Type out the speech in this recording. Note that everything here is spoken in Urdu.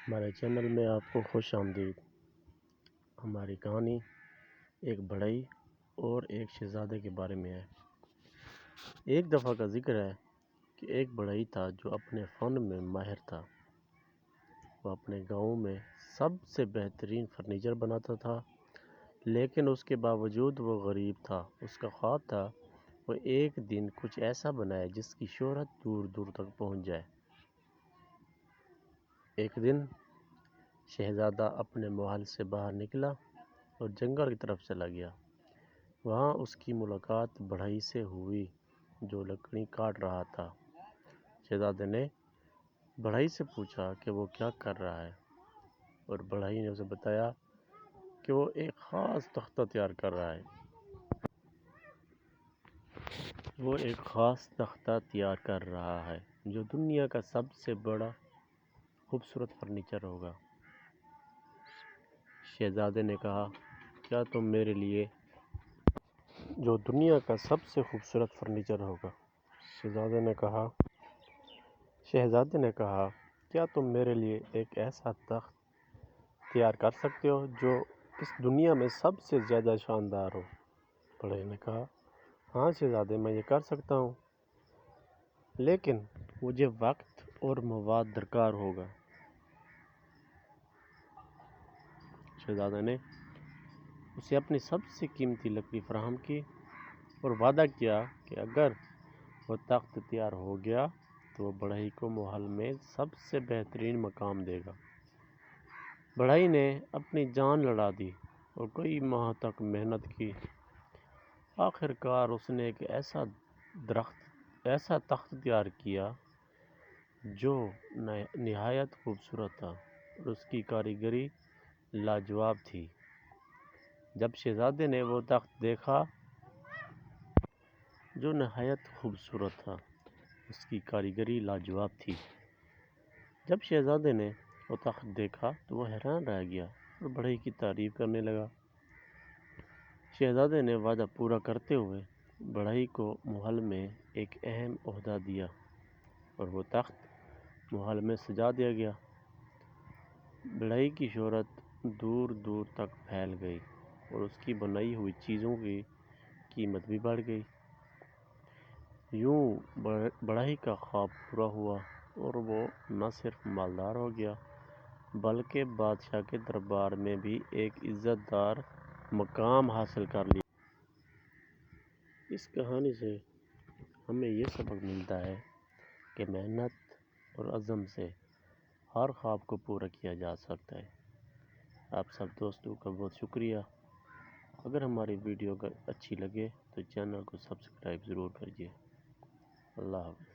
ہمارے چینل میں آپ کو خوش آمدید۔ ہماری کہانی ایک بڑھئی اور ایک شہزادے کے بارے میں ہے۔ ایک دفعہ کا ذکر ہے کہ ایک بڑھئی تھا جو اپنے فن میں ماہر تھا۔ وہ اپنے گاؤں میں سب سے بہترین فرنیچر بناتا تھا، لیکن اس کے باوجود وہ غریب تھا۔ اس کا خواب تھا وہ ایک دن کچھ ایسا بنائے جس کی شہرت دور دور تک پہنچ جائے۔ ایک دن شہزادہ اپنے محل سے باہر نکلا اور جنگل کی طرف چلا گیا۔ وہاں اس کی ملاقات بڑھئی سے ہوئی جو لکڑی کاٹ رہا تھا۔ شہزادے نے بڑھئی سے پوچھا کہ وہ کیا کر رہا ہے، اور بڑھئی نے اسے بتایا کہ وہ ایک خاص تختہ تیار کر رہا ہے۔ وہ ایک خاص تختہ تیار کر رہا ہے جو دنیا کا سب سے بڑا خوبصورت فرنیچر ہوگا۔ شہزادے نے کہا، کیا تم میرے لیے جو دنیا کا سب سے خوبصورت فرنیچر ہوگا؟ شہزادے نے کہا، کیا تم میرے لیے ایک ایسا تخت تیار کر سکتے ہو جو اس دنیا میں سب سے زیادہ شاندار ہو؟ بڑھئی نے کہا، ہاں شہزادے، میں یہ کر سکتا ہوں، لیکن مجھے وقت اور مواد درکار ہوگا۔ شہزادے نے اسے اپنی سب سے قیمتی لکڑی فراہم کی اور وعدہ کیا کہ اگر وہ تخت تیار ہو گیا تو وہ بڑھئی کو محل میں سب سے بہترین مقام دے گا۔ بڑھئی نے اپنی جان لڑا دی اور کئی ماہ تک محنت کی۔ آخر کار اس نے ایک ایسا تخت تیار کیا جو نہایت خوبصورت تھا اور اس کی کاریگری لاجواب تھی۔ جب شہزادے نے وہ تخت دیکھا جو نہایت خوبصورت تھا، اس کی کاریگری لاجواب تھی۔ جب شہزادے نے وہ تخت دیکھا تو وہ حیران رہ گیا اور بڑھئی کی تعریف کرنے لگا۔ شہزادے نے وعدہ پورا کرتے ہوئے بڑھئی کو محل میں ایک اہم عہدہ دیا اور وہ تخت محل میں سجا دیا گیا۔ بڑھئی کی شہرت دور دور تک پھیل گئی اور اس کی بنائی ہوئی چیزوں کی قیمت بھی بڑھ گئی۔ یوں بڑھئی کا خواب پورا ہوا اور وہ نہ صرف مالدار ہو گیا بلکہ بادشاہ کے دربار میں بھی ایک عزت دار مقام حاصل کر لیا۔ اس کہانی سے ہمیں یہ سبق ملتا ہے کہ محنت اور عزم سے ہر خواب کو پورا کیا جا سکتا ہے۔ آپ سب دوستوں کا بہت شکریہ۔ اگر ہماری ویڈیو اچھی لگے تو چینل کو سبسکرائب ضرور کیجیے۔ اللہ حافظ۔